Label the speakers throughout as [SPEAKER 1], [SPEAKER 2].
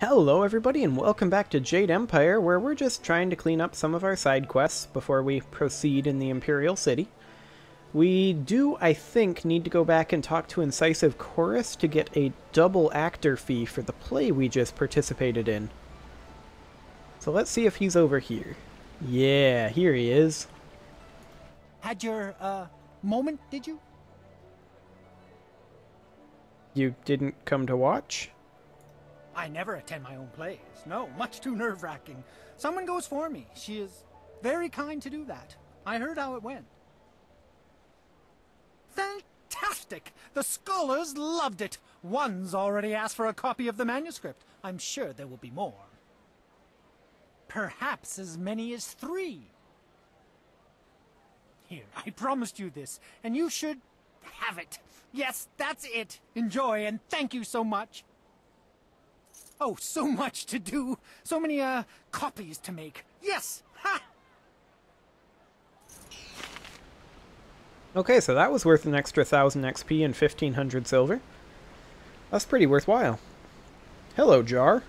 [SPEAKER 1] Hello everybody and welcome back to Jade Empire, where we're just trying to clean up some of our side quests before we proceed in the Imperial City. We do, I think, need to go back and talk to Incisive Chorus to get a double actor fee for the play we just participated in. So let's see if he's over here. Yeah, here he is.
[SPEAKER 2] Had your, moment, did you?
[SPEAKER 1] You didn't come to watch?
[SPEAKER 2] I never attend my own plays. No, much too nerve-wracking. Someone goes for me. She is very kind to do that. I heard how it went. Fantastic! The scholars loved it. One's already asked for a copy of the manuscript. I'm sure there will be more. Perhaps as many as 3. Here, I promised you this, and you should have it. Yes, that's it. Enjoy, and thank you so much. Oh, so much to do. So many, copies to make. Yes! Ha!
[SPEAKER 1] Okay, so that was worth an extra 1,000 XP and 1,500 silver. That's pretty worthwhile. Hello, Jar.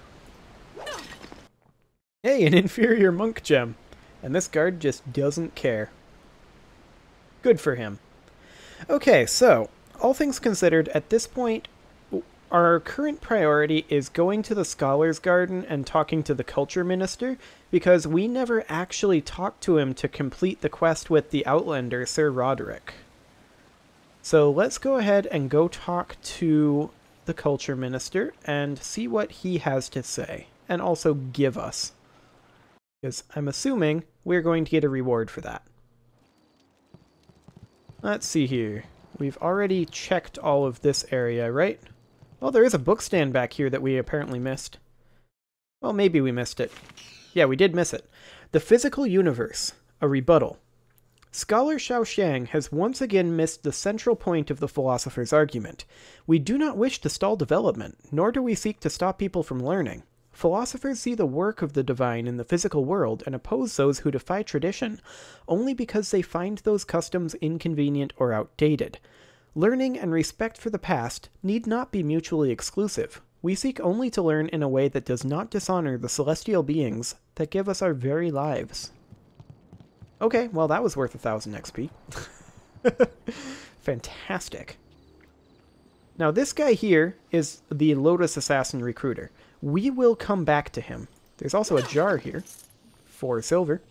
[SPEAKER 1] Hey, an inferior monk gem. And this guard just doesn't care. Good for him. Okay, so, all things considered, at this point, our current priority is going to the Scholars Garden and talking to the Culture Minister, because we never actually talked to him to complete the quest with the Outlander, Sir Roderick. So let's go ahead and go talk to the Culture Minister and see what he has to say, and also give us. Because I'm assuming we're going to get a reward for that. Let's see here. We've already checked all of this area, right? Well, there is a book stand back here that we apparently missed. Well, maybe we missed it. Yeah, we did miss it. The Physical Universe, a rebuttal. Scholar Xiaoxiang has once again missed the central point of the philosopher's argument. We do not wish to stall development, nor do we seek to stop people from learning. Philosophers see the work of the divine in the physical world and oppose those who defy tradition, only because they find those customs inconvenient or outdated. Learning and respect for the past need not be mutually exclusive. We seek only to learn in a way that does not dishonor the celestial beings that give us our very lives. Okay, well that was worth 1,000 XP. Fantastic. Now this guy here is the Lotus Assassin Recruiter. We will come back to him. There's also a jar here. 4 silver.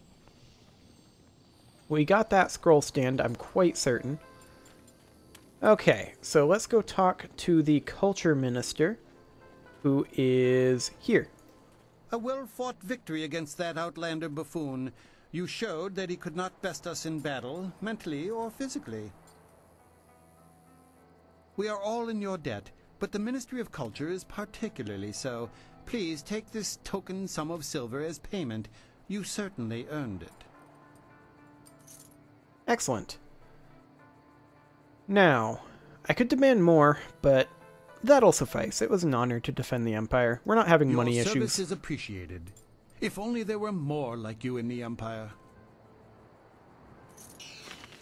[SPEAKER 1] We got that scroll stand, I'm quite certain. Okay, so let's go talk to the Culture Minister, who is here.
[SPEAKER 3] A well-fought victory against that Outlander buffoon. You showed that he could not best us in battle, mentally or physically. We are all in your debt, but the Ministry of Culture is particularly so. Please take this token sum of silver as payment. You certainly earned it.
[SPEAKER 1] Excellent. Now, I could demand more, but that'll suffice. It was an honor to defend the Empire. We're not having money issues.
[SPEAKER 3] Your service is appreciated. If only there were more like you in the Empire.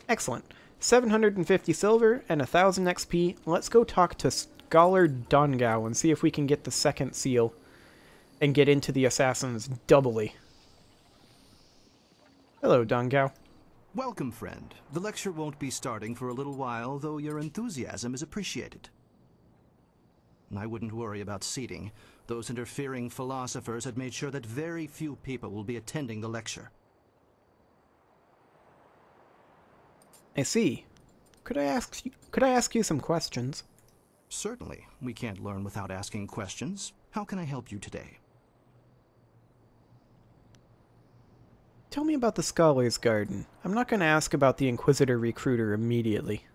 [SPEAKER 1] Excellent. 750 silver and 1,000 XP. Let's go talk to Scholar Dongao and see if we can get the second seal and get into the assassins doubly. Hello, Dongao.
[SPEAKER 4] Welcome, friend. The lecture won't be starting for a little while, though your enthusiasm is appreciated. I wouldn't worry about seating. Those interfering philosophers had made sure that very few people will be attending the lecture.
[SPEAKER 1] I see. Could I ask you some questions?
[SPEAKER 4] Certainly. We can't learn without asking questions. How can I help you today?
[SPEAKER 1] Tell me about the Scholars Garden. I'm not going to ask about the Inquisitor Recruiter immediately.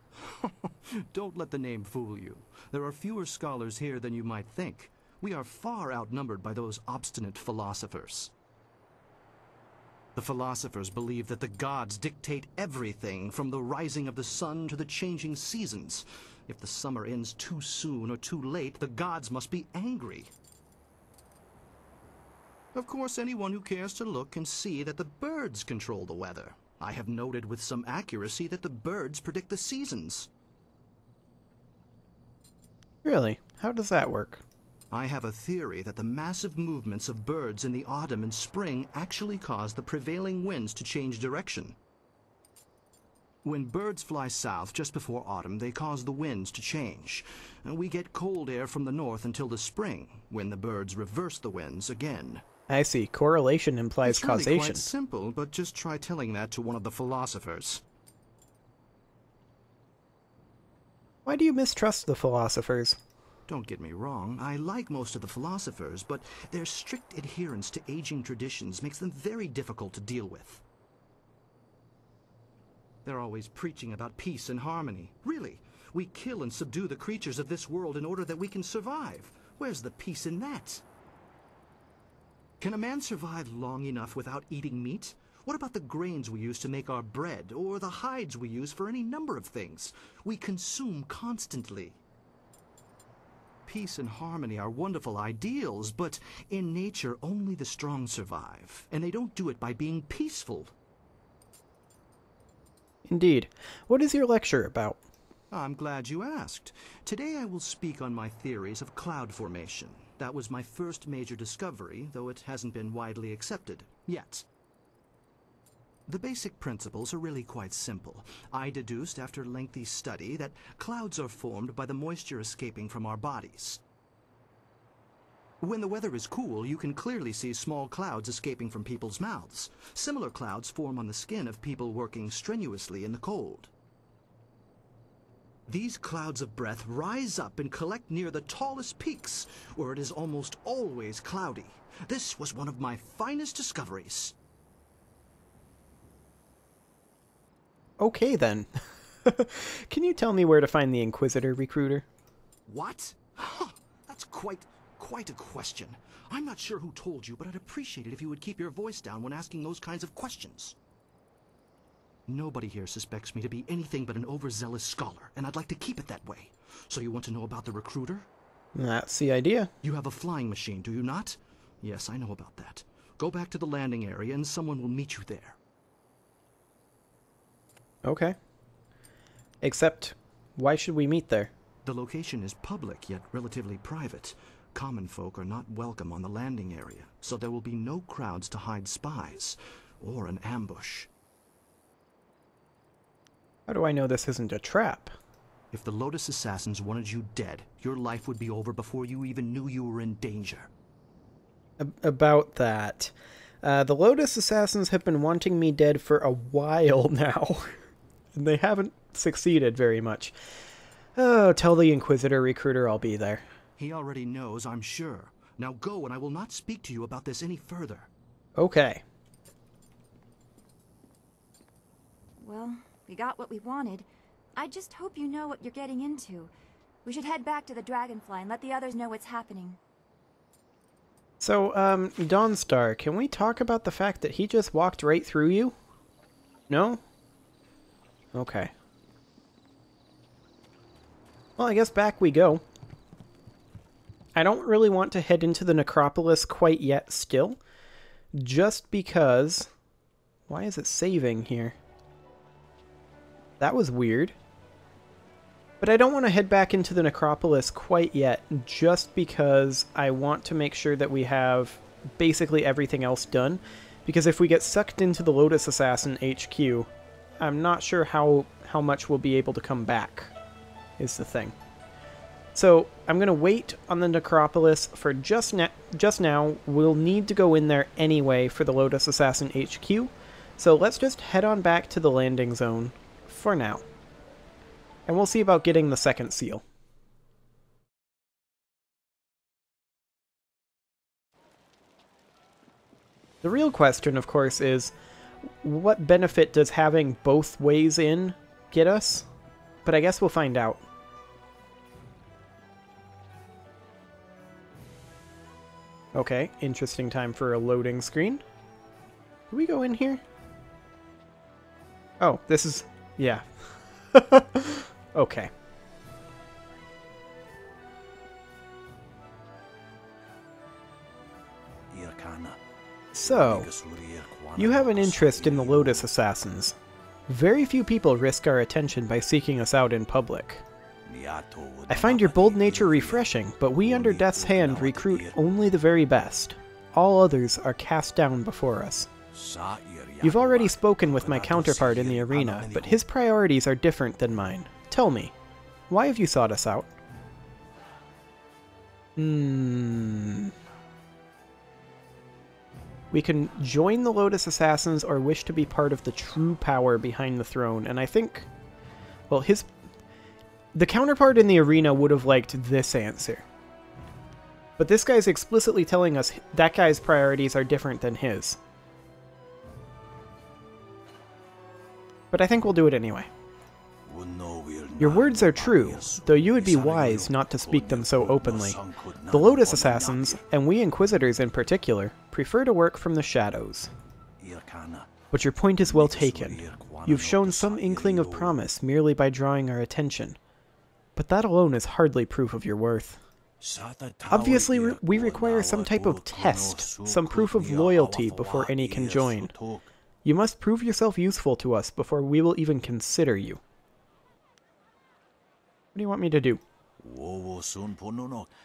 [SPEAKER 4] Don't let the name fool you. There are fewer scholars here than you might think. We are far outnumbered by those obstinate philosophers. The philosophers believe that the gods dictate everything, from the rising of the sun to the changing seasons. If the summer ends too soon or too late, the gods must be angry. Of course, anyone who cares to look can see that the birds control the weather. I have noted with some accuracy that the birds predict the seasons.
[SPEAKER 1] Really? How does that work?
[SPEAKER 4] I have a theory that the massive movements of birds in the autumn and spring actually cause the prevailing winds to change direction. When birds fly south just before autumn, they cause the winds to change. And we get cold air from the north until the spring, when the birds reverse the winds again.
[SPEAKER 1] I see. Correlation implies
[SPEAKER 4] It's really
[SPEAKER 1] causation.
[SPEAKER 4] quite simple, but just try telling that to one of the philosophers.
[SPEAKER 1] Why do you mistrust the philosophers?
[SPEAKER 4] Don't get me wrong, I like most of the philosophers, but their strict adherence to aging traditions makes them very difficult to deal with. They're always preaching about peace and harmony. Really, we kill and subdue the creatures of this world in order that we can survive. Where's the peace in that? Can a man survive long enough without eating meat? What about the grains we use to make our bread, or the hides we use for any number of things? We consume constantly. Peace and harmony are wonderful ideals, but in nature only the strong survive, and they don't do it by being peaceful.
[SPEAKER 1] Indeed. What is your lecture about?
[SPEAKER 4] I'm glad you asked. Today I will speak on my theories of cloud formation. That was my first major discovery, though it hasn't been widely accepted yet. The basic principles are really quite simple. I deduced after lengthy study that clouds are formed by the moisture escaping from our bodies. When the weather is cool, you can clearly see small clouds escaping from people's mouths. Similar clouds form on the skin of people working strenuously in the cold. These clouds of breath rise up and collect near the tallest peaks, where it is almost always cloudy. This was one of my finest discoveries.
[SPEAKER 1] Okay, then. Can you tell me where to find the Inquisitor recruiter?
[SPEAKER 4] What? That's quite a question. I'm not sure who told you, but I'd appreciate it if you would keep your voice down when asking those kinds of questions. Nobody here suspects me to be anything but an overzealous scholar, and I'd like to keep it that way. So you want to know about the recruiter?
[SPEAKER 1] That's the idea.
[SPEAKER 4] You have a flying machine, do you not? Yes, I know about that. Go back to the landing area and someone will meet you there.
[SPEAKER 1] Okay. Except, why should we meet there?
[SPEAKER 4] The location is public, yet relatively private. Common folk are not welcome on the landing area, so there will be no crowds to hide spies, or an ambush.
[SPEAKER 1] How do I know this isn't a trap?
[SPEAKER 4] If the Lotus Assassins wanted you dead, your life would be over before you even knew you were in danger.
[SPEAKER 1] About that. The Lotus Assassins have been wanting me dead for a while now. And they haven't succeeded very much. Oh, tell the Inquisitor recruiter I'll be there.
[SPEAKER 4] He already knows, I'm sure. Now go, and I will not speak to you about this any further.
[SPEAKER 1] Okay.
[SPEAKER 5] Well, we got what we wanted. I just hope you know what you're getting into. We should head back to the Dragonfly and let the others know what's happening.
[SPEAKER 1] So, Dawnstar, can we talk about the fact that he just walked right through you? No? Okay. Well, I guess back we go. I don't really want to head into the necropolis quite yet still, just because... Why is it saving here? That was weird. But I don't want to head back into the necropolis quite yet, just because I want to make sure that we have basically everything else done. Because if we get sucked into the Lotus Assassin HQ, I'm not sure how much we'll be able to come back, is the thing. So I'm going to wait on the necropolis for just now. We'll need to go in there anyway for the Lotus Assassin HQ. So let's just head on back to the landing zone for now. And we'll see about getting the second seal. The real question, of course, is what benefit does having both ways in get us? But I guess we'll find out. Okay, interesting time for a loading screen. Do we go in here? Oh, this is... yeah. Okay. So, you have an interest in the Lotus Assassins. Very few people risk our attention by seeking us out in public. I find your bold nature refreshing, but we under Death's Hand recruit only the very best. All others are cast down before us. You've already spoken with my counterpart in the arena, but his priorities are different than mine. Tell me, why have you sought us out? We can join the Lotus Assassins or wish to be part of the true power behind the throne, and I think, well, the counterpart in the arena would have liked this answer. But this guy's explicitly telling us that guy's priorities are different than his. But I think we'll do it anyway. Your words are true, though you would be wise not to speak them so openly. The Lotus Assassins, and we Inquisitors in particular, prefer to work from the shadows. But your point is well taken. You've shown some inkling of promise merely by drawing our attention. But that alone is hardly proof of your worth. Obviously, we require some type of test, some proof of loyalty before any can join. You must prove yourself useful to us before we will even consider you. What do you want me to do?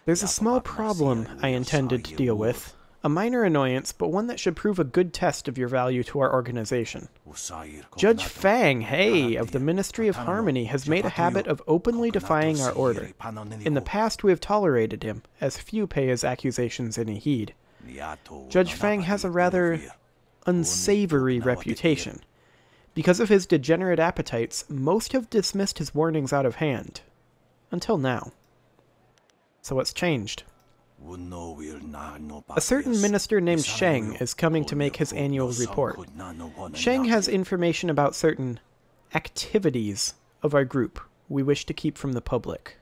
[SPEAKER 1] There's a small problem I intended to deal with. A minor annoyance, but one that should prove a good test of your value to our organization. Judge Fang, hey, of the Ministry of Harmony, has made a habit of openly defying our order. In the past we have tolerated him, as few pay his accusations any heed. Judge Fang has a rather unsavory reputation. Because of his degenerate appetites, most have dismissed his warnings out of hand. Until now. So what's changed? A certain minister named Sheng is coming to make his annual report. Sheng has information about certain activities of our group we wish to keep from the public.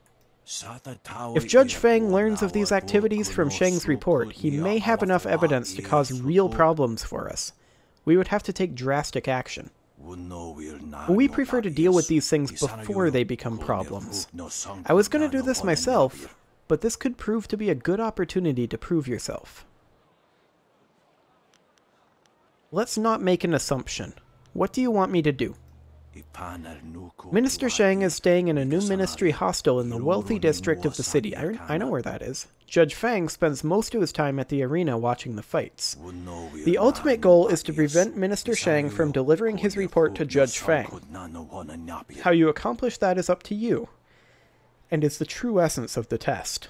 [SPEAKER 1] If Judge Fang learns of these activities from Sheng's report, he may have enough evidence to cause real problems for us. We would have to take drastic action. We prefer to deal with these things before they become problems. I was going to do this myself, but this could prove to be a good opportunity to prove yourself. Let's not make an assumption. What do you want me to do? Minister Sheng is staying in a new ministry hostel in the wealthy district of the city. I know where that is. Judge Fang spends most of his time at the arena watching the fights. The ultimate goal is to prevent Minister Sheng from delivering his report to Judge Fang. How you accomplish that is up to you, and is the true essence of the test.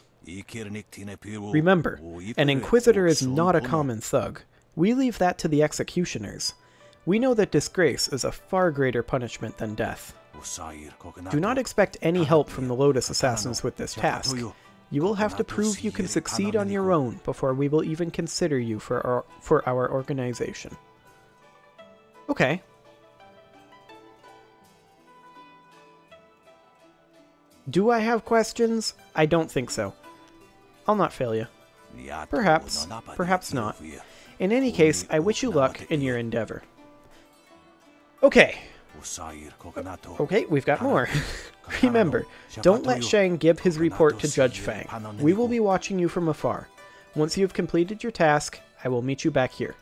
[SPEAKER 1] Remember, an Inquisitor is not a common thug. We leave that to the executioners. We know that disgrace is a far greater punishment than death. Do not expect any help from the Lotus Assassins with this task. You will have to prove you can succeed on your own before we will even consider you for our organization. Okay. Do I have questions? I don't think so. I'll not fail you. Perhaps. Perhaps not. In any case, I wish you luck in your endeavor. Okay. Okay, we've got more. Remember, don't let Sheng give his report to Judge Fang. We will be watching you from afar. Once you have completed your task, I will meet you back here.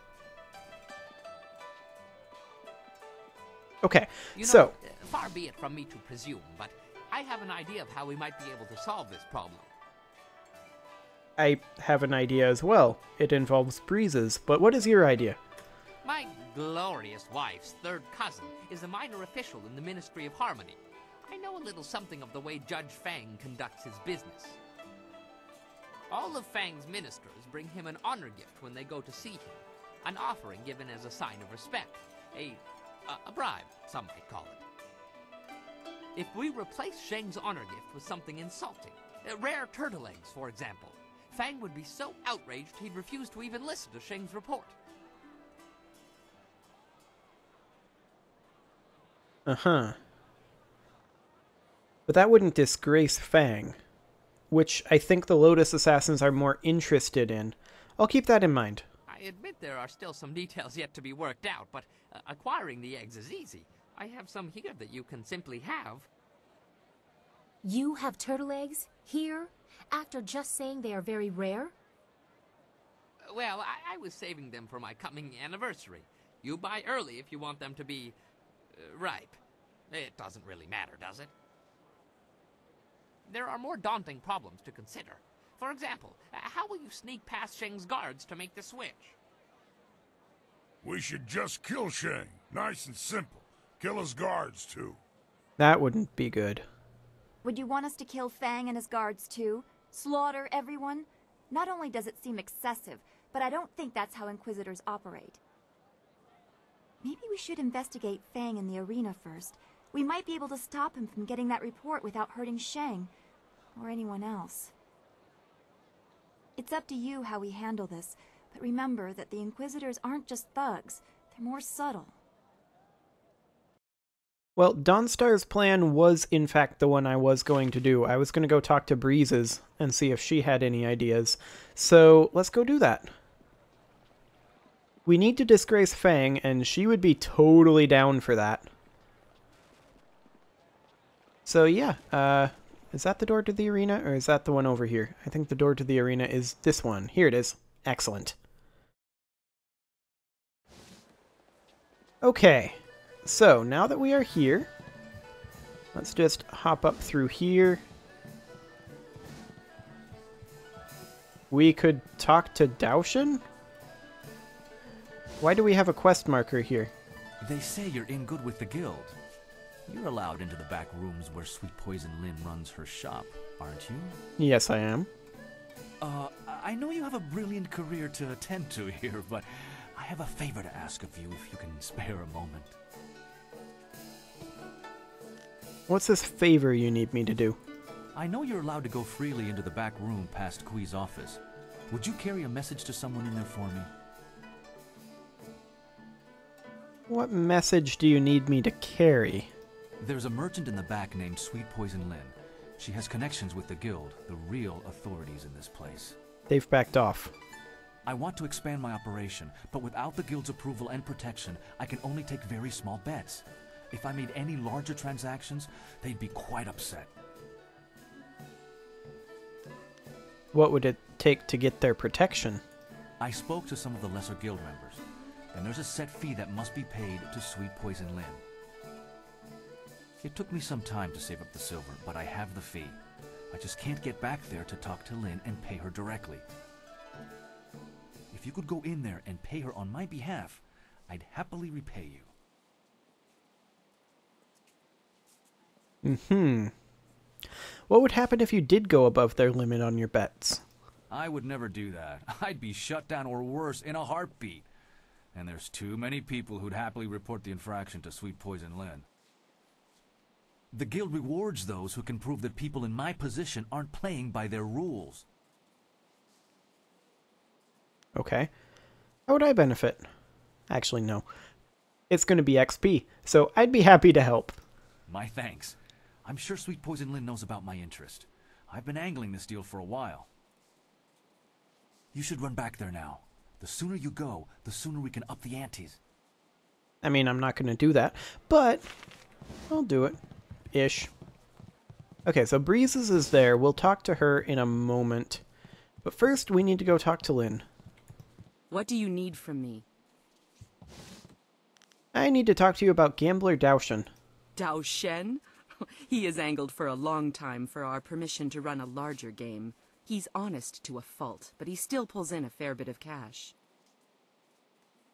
[SPEAKER 1] Okay, so...
[SPEAKER 6] Far be it from me to presume, but I have an idea of how we might be able to solve this problem.
[SPEAKER 1] I have an idea as well. It involves breezes, but what is your idea?
[SPEAKER 6] My glorious wife's third cousin is a minor official in the Ministry of Harmony. I know a little something of the way Judge Fang conducts his business. All of Fang's ministers bring him an honor gift when they go to see him, an offering given as a sign of respect, a bribe, some might call it. If we replace Sheng's honor gift with something insulting, rare turtle eggs, for example, Fang would be so outraged he'd refuse to even listen to Sheng's report.
[SPEAKER 1] Uh-huh. But that wouldn't disgrace Fang, which I think the Lotus Assassins are more interested in. I'll keep that in mind.
[SPEAKER 6] I admit there are still some details yet to be worked out, but acquiring the eggs is easy. I have some here that you can simply have.
[SPEAKER 7] You have turtle eggs here, after just saying they are very rare?
[SPEAKER 6] Well, I was saving them for my coming anniversary. You buy early if you want them to be ripe. It doesn't really matter, does it? there are more daunting problems to consider. For example, how will you sneak past Sheng's guards to make the switch?
[SPEAKER 8] We should just kill Sheng. Nice and simple. Kill his guards, too.
[SPEAKER 1] That wouldn't be good.
[SPEAKER 5] Would you want us to kill Fang and his guards too? Slaughter everyone? Not only does it seem excessive, but I don't think that's how Inquisitors operate. Maybe we should investigate Fang in the arena first. We might be able to stop him from getting that report without hurting Sheng, or anyone else. It's up to you how we handle this, but remember that the Inquisitors aren't just thugs, they're more subtle.
[SPEAKER 1] Well, Dawnstar's plan was in fact the one I was going to do. I was going to go talk to Breezes and see if she had any ideas. So let's go do that. We need to disgrace Fang, and she would be totally down for that. So yeah, is that the door to the arena, or is that the one over here? I think the door to the arena is this one. Here it is. Excellent. Okay. So, now that we are here, let's just hop up through here. We could talk to Daoshin? Why do we have a quest marker here?
[SPEAKER 9] They say you're in good with the guild. You're allowed into the back rooms where Sweet Poison Lynn runs her shop, aren't you?
[SPEAKER 1] Yes, I am.
[SPEAKER 9] I know you have a brilliant career to attend to here, but I have a favor to ask of you if you can spare a moment.
[SPEAKER 1] What's this favor you need me to do?
[SPEAKER 9] I know you're allowed to go freely into the back room past Kui's office. Would you carry a message to someone in there for me?
[SPEAKER 1] What message do you need me to carry?
[SPEAKER 9] There's a merchant in the back named Sweet Poison Lynn. She has connections with the guild, the real authorities in this place.
[SPEAKER 1] They've backed off.
[SPEAKER 9] I want to expand my operation, but without the guild's approval and protection, I can only take very small bets. If I made any larger transactions, they'd be quite upset.
[SPEAKER 1] What would it take to get their protection?
[SPEAKER 9] I spoke to some of the lesser guild members, and there's a set fee that must be paid to Sweet Poison Lynn. It took me some time to save up the silver, but I have the fee. I just can't get back there to talk to Lynn and pay her directly. If you could go in there and pay her on my behalf, I'd happily repay you.
[SPEAKER 1] What would happen if you did go above their limit on your bets?
[SPEAKER 9] I would never do that. I'd be shut down or worse in a heartbeat. And there's too many people who'd happily report the infraction to Sweet Poison Lynn. The guild rewards those who can prove that people in my position aren't playing by their rules.
[SPEAKER 1] Okay. How would I benefit? Actually, no. It's going to be XP, so I'd be happy to help.
[SPEAKER 9] My thanks. I'm sure Sweet Poison Lynn knows about my interest. I've been angling this deal for a while. You should run back there now. The sooner you go, the sooner we can up the antes.
[SPEAKER 1] I mean, I'm not going to do that, but I'll do it. Ish. Okay, so Breezes is there. We'll talk to her in a moment. But first, we need to go talk to Lynn.
[SPEAKER 10] What do you need from me?
[SPEAKER 1] I need to talk to you about Gambler Daoshin.
[SPEAKER 10] Daoshin? He has angled for a long time for our permission to run a larger game. He's honest to a fault, but he still pulls in a fair bit of cash.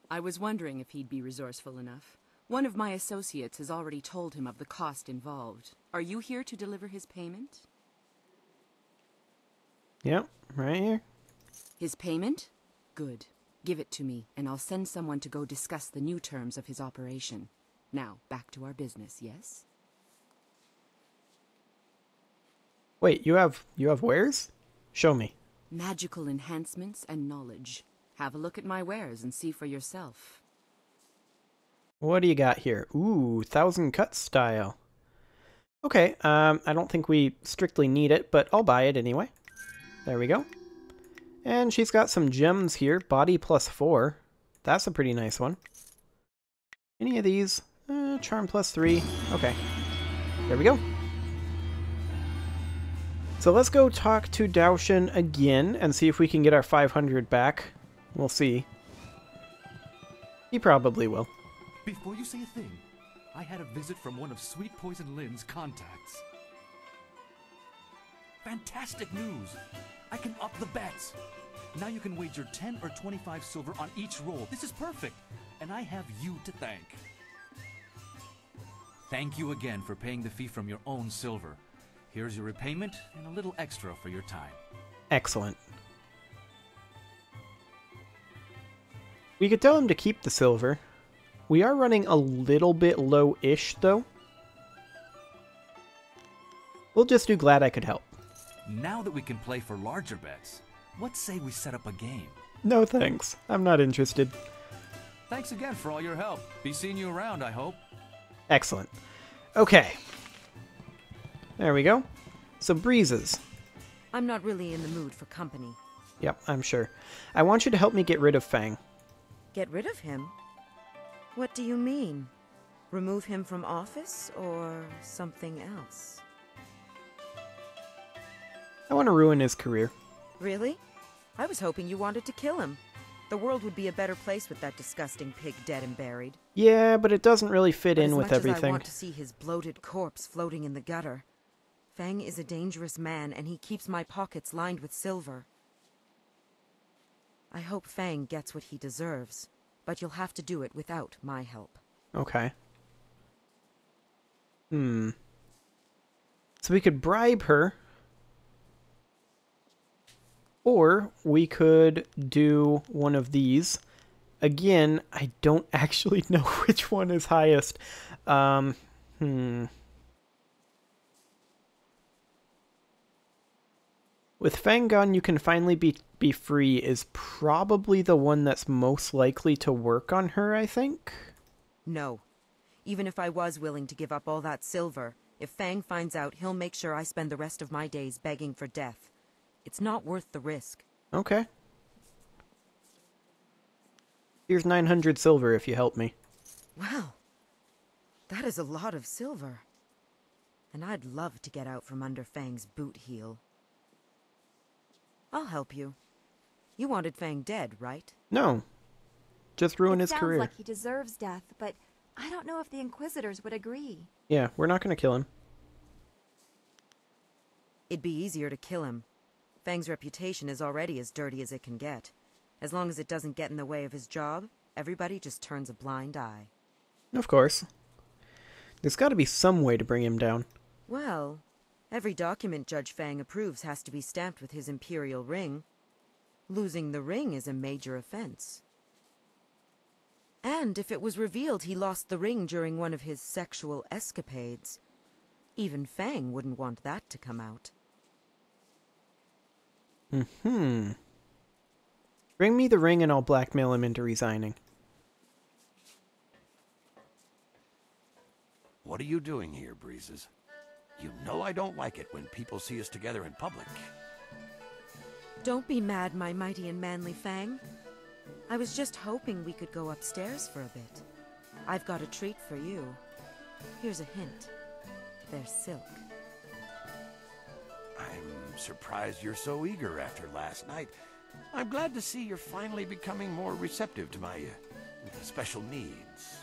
[SPEAKER 10] I was wondering if he'd be resourceful enough. One of my associates has already told him of the cost involved. Are you here to deliver his payment?
[SPEAKER 1] Yep, right here.
[SPEAKER 10] His payment? Good. Give it to me, and I'll send someone to go discuss the new terms of his operation. Now, back to our business, yes?
[SPEAKER 1] Wait, you have wares? Show me.
[SPEAKER 10] Magical enhancements and knowledge. Have a look at my wares and see for yourself.
[SPEAKER 1] What do you got here? Ooh, 1,000 cut style. Okay, I don't think we strictly need it, but I'll buy it anyway. There we go. And she's got some gems here. Body +4. That's a pretty nice one. Any of these? Charm +3. Okay. There we go. So let's go talk to Daoshin again and see if we can get our 500 back. We'll see. He probably will.
[SPEAKER 9] Before you say a thing, I had a visit from one of Sweet Poison Lynn's contacts. Fantastic news! I can up the bets! Now you can wager 10 or 25 silver on each roll. This is perfect! And I have you to thank. Thank you again for paying the fee from your own silver. Here's your repayment and a little extra for your time.
[SPEAKER 1] Excellent. We could tell him to keep the silver. We are running a little bit low-ish, though. We'll just do glad I could help.
[SPEAKER 9] Now that we can play for larger bets, what say we set up a game?
[SPEAKER 1] No thanks. I'm not interested.
[SPEAKER 9] Thanks again for all your help. Be seeing you around, I hope.
[SPEAKER 1] Excellent. Okay. There we go. So, Breezes.
[SPEAKER 10] I'm not really in the mood for company.
[SPEAKER 1] Yep, I'm sure. I want you to help me get rid of Fang.
[SPEAKER 10] Get rid of him? What do you mean? Remove him from office or something else?
[SPEAKER 1] I want to ruin his career.
[SPEAKER 10] Really? I was hoping you wanted to kill him. The world would be a better place with that disgusting pig dead and buried.
[SPEAKER 1] Yeah, but it doesn't really fit in with
[SPEAKER 10] As much as I
[SPEAKER 1] everything.
[SPEAKER 10] want to see his bloated corpse floating in the gutter, Fang is a dangerous man, and he keeps my pockets lined with silver. I hope Fang gets what he deserves, but you'll have to do it without my help.
[SPEAKER 1] Okay. So we could bribe her. Or we could do one of these. Again, I don't actually know which one is highest. With Fang gone, you can finally be free is probably the one that's most likely to work on her, I think.
[SPEAKER 10] No. Even if I was willing to give up all that silver, if Fang finds out, he'll make sure I spend the rest of my days begging for death. It's not worth the risk.
[SPEAKER 1] Okay. Here's 900 silver if you help me.
[SPEAKER 10] Wow. That is a lot of silver. And I'd love to get out from under Fang's boot heel. I'll help you. You wanted Fang dead, right?
[SPEAKER 1] No. Just ruin his career.
[SPEAKER 5] It sounds like he deserves death, but I don't know if the Inquisitors would agree.
[SPEAKER 1] Yeah, we're not going to kill him.
[SPEAKER 10] It'd be easier to kill him. Fang's reputation is already as dirty as it can get. As long as it doesn't get in the way of his job, everybody just turns a blind eye.
[SPEAKER 1] Of course. There's got to be some way to bring him down.
[SPEAKER 10] Well, every document Judge Fang approves has to be stamped with his imperial ring. Losing the ring is a major offense. And if it was revealed he lost the ring during one of his sexual escapades, even Fang wouldn't want that to come out.
[SPEAKER 1] Bring me the ring and I'll blackmail him into resigning.
[SPEAKER 11] What are you doing here, Breezes? You know I don't like it when people see us together in public.
[SPEAKER 10] Don't be mad, my mighty and manly Fang. I was just hoping we could go upstairs for a bit. I've got a treat for you. Here's a hint. They're silk.
[SPEAKER 11] I'm surprised you're so eager after last night. I'm glad to see you're finally becoming more receptive to my special needs.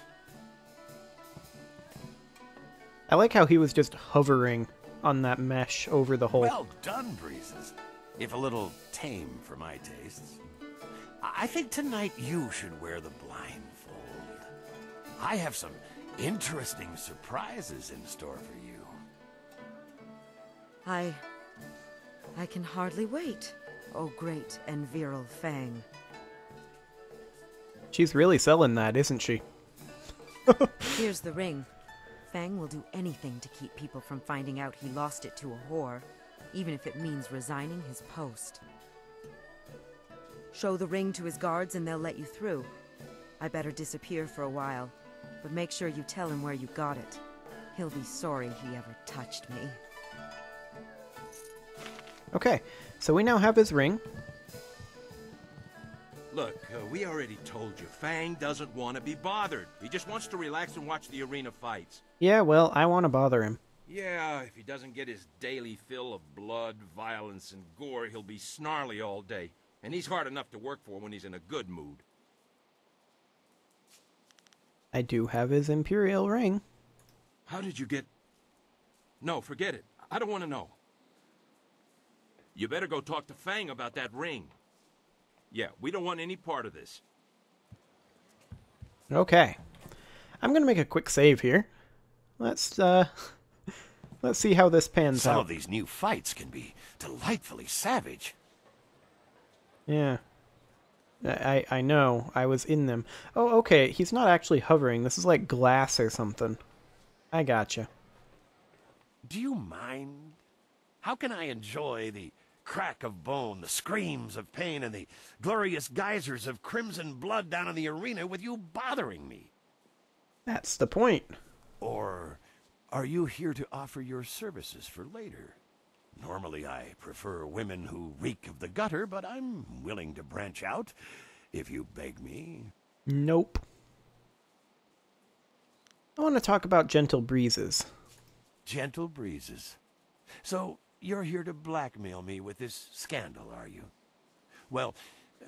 [SPEAKER 1] I like how he was just hovering on that mesh over the hole.
[SPEAKER 11] Well done, Breezes. If a little tame for my tastes. I think tonight you should wear the blindfold. I have some interesting surprises in store for you.
[SPEAKER 10] I can hardly wait, oh great and virile Fang.
[SPEAKER 1] She's really selling that, isn't she?
[SPEAKER 10] Here's the ring. Fang will do anything to keep people from finding out he lost it to a whore, even if it means resigning his post. Show the ring to his guards and they'll let you through. I better disappear for a while, but make sure you tell him where you got it. He'll be sorry he ever touched me.
[SPEAKER 1] Okay, so we now have his ring.
[SPEAKER 12] Look, we already told you, Fang doesn't want to be bothered. He just wants to relax and watch the arena fights.
[SPEAKER 1] Yeah, well, I want to bother him.
[SPEAKER 12] Yeah, if he doesn't get his daily fill of blood, violence, and gore, he'll be snarly all day. And he's hard enough to work for when he's in a good mood.
[SPEAKER 1] I do have his Imperial ring.
[SPEAKER 12] How did you get... No, forget it. I don't want to know. You better go talk to Fang about that ring. Yeah, we don't want any part of this.
[SPEAKER 1] Okay. I'm gonna make a quick save here. Let's see how this pans out.
[SPEAKER 11] Some of these new fights can be delightfully savage.
[SPEAKER 1] Yeah. I know. I was in them. Oh, okay. He's not actually hovering. This is like glass or something. I gotcha.
[SPEAKER 11] Do you mind? How can I enjoy the crack of bone, the screams of pain, and the glorious geysers of crimson blood down in the arena with you bothering me?
[SPEAKER 1] That's the point.
[SPEAKER 11] Or are you here to offer your services for later? Normally I prefer women who reek of the gutter, but I'm willing to branch out if you beg me.
[SPEAKER 1] Nope. I want to talk about gentle breezes.
[SPEAKER 11] Gentle breezes. So you're here to blackmail me with this scandal, are you? Well,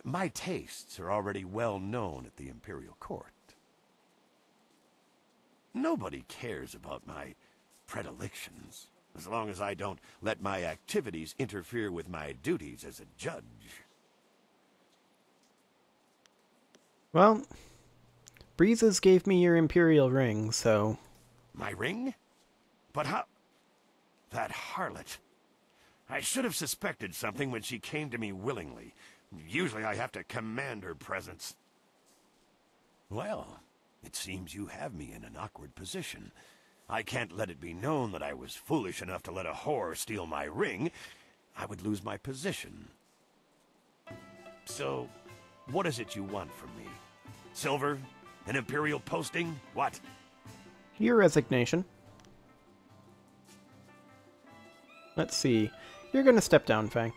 [SPEAKER 11] my tastes are already well known at the Imperial Court. Nobody cares about my predilections, as long as I don't let my activities interfere with my duties as a judge.
[SPEAKER 1] Well, Breezes gave me your Imperial ring, so...
[SPEAKER 11] My ring? But how... That harlot. I should have suspected something when she came to me willingly. Usually I have to command her presence. Well, it seems you have me in an awkward position. I can't let it be known that I was foolish enough to let a whore steal my ring. I would lose my position. So, what is it you want from me? Silver? An Imperial posting? What?
[SPEAKER 1] Your resignation. Let's see. You're gonna step down, Fang.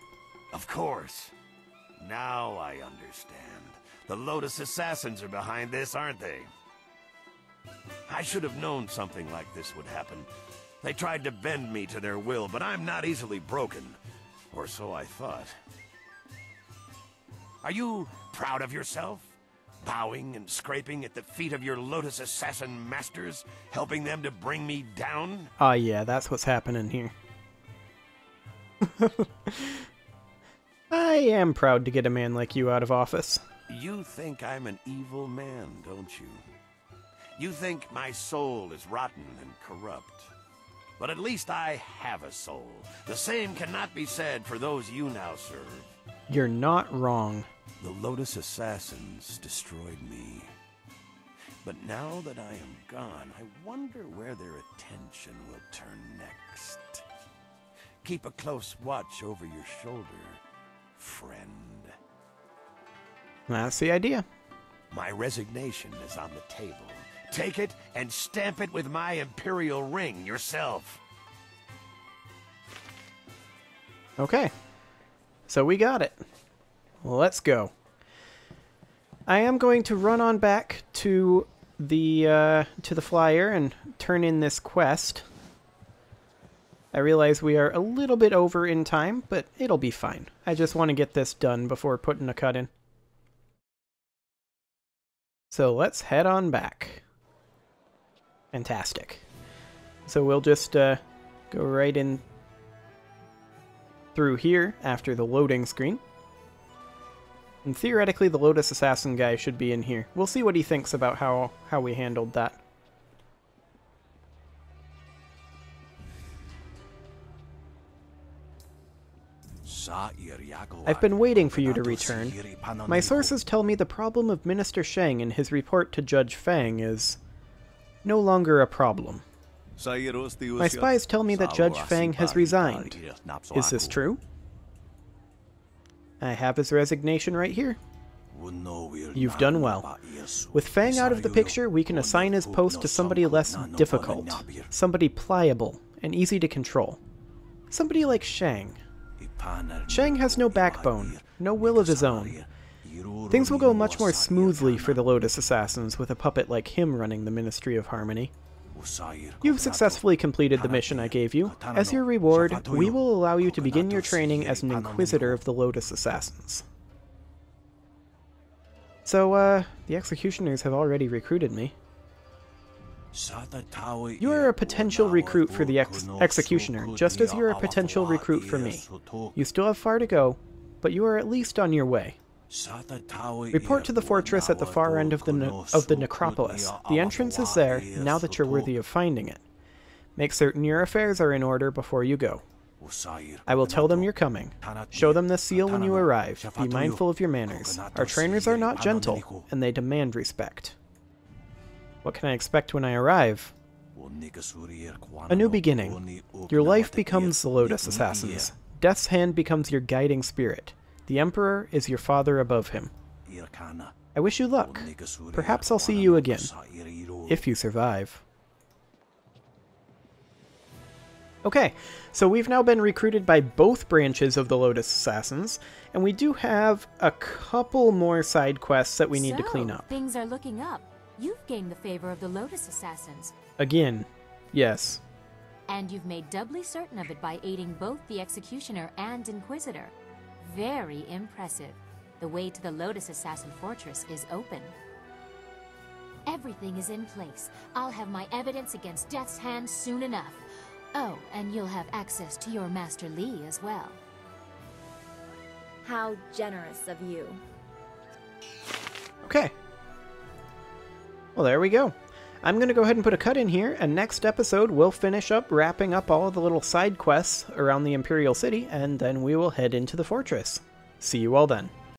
[SPEAKER 11] Of course. Now I understand. The Lotus Assassins are behind this, aren't they? I should have known something like this would happen. They tried to bend me to their will, but I'm not easily broken. Or so I thought. Are you proud of yourself? Bowing and scraping at the feet of your Lotus Assassin masters, helping them to bring me down?
[SPEAKER 1] Ah, yeah, that's what's happening here. I am proud to get a man like you out of office.
[SPEAKER 11] You think I'm an evil man, don't you? You think my soul is rotten and corrupt. But at least I have a soul. The same cannot be said for those you now serve.
[SPEAKER 1] You're not wrong.
[SPEAKER 11] The Lotus Assassins destroyed me. But now that I am gone, I wonder where their attention will turn next. Keep a close watch over your shoulder, friend.
[SPEAKER 1] That's the idea.
[SPEAKER 11] My resignation is on the table. Take it and stamp it with my Imperial ring yourself.
[SPEAKER 1] Okay. So we got it. Let's go. I am going to run on back to the flyer and turn in this quest. I realize we are a little bit over in time, but it'll be fine. I just want to get this done before putting a cut in. So let's head on back. Fantastic. So we'll just go right in through here after the loading screen. And theoretically, the Lotus Assassin guy should be in here. We'll see what he thinks about how we handled that. I've been waiting for you to return. My sources tell me the problem of Minister Shang in his report to Judge Fang is no longer a problem. My spies tell me that Judge Fang has resigned. Is this true? I have his resignation right here. You've done well. With Fang out of the picture, we can assign his post to somebody less difficult, somebody pliable and easy to control. Somebody like Shang. Shang has no backbone, no will of his own. Things will go much more smoothly for the Lotus Assassins with a puppet like him running the Ministry of Harmony. You've successfully completed the mission I gave you. As your reward, we will allow you to begin your training as an Inquisitor of the Lotus Assassins. So, the Executioners have already recruited me. You are a potential recruit for the Executioner, just as you're a potential recruit for me. You still have far to go, but you are at least on your way. Report to the fortress at the far end of the necropolis. The entrance is there, now that you're worthy of finding it. Make certain your affairs are in order before you go. I will tell them you're coming. Show them the seal when you arrive. Be mindful of your manners. Our trainers are not gentle, and they demand respect. What can I expect when I arrive? A new beginning. Your life becomes the Lotus Assassins. Death's hand becomes your guiding spirit. The Emperor is your father above him. I wish you luck. Perhaps I'll see you again. If you survive. Okay, so we've now been recruited by both branches of the Lotus Assassins, and we do have a couple more side quests that we need to clean up.
[SPEAKER 7] Things are looking up. You've gained the favor of the Lotus Assassins.
[SPEAKER 1] Again, yes.
[SPEAKER 7] And you've made doubly certain of it by aiding both the Executioner and Inquisitor. Very impressive. The way to the Lotus Assassin Fortress is open. Everything is in place. I'll have my evidence against Death's hand soon enough. Oh, and you'll have access to your Master Li as well.
[SPEAKER 5] How generous of you.
[SPEAKER 1] Okay. Well, there we go. I'm going to go ahead and put a cut in here, and next episode we'll finish up wrapping up all of the little side quests around the Imperial City, and then we will head into the fortress. See you all then.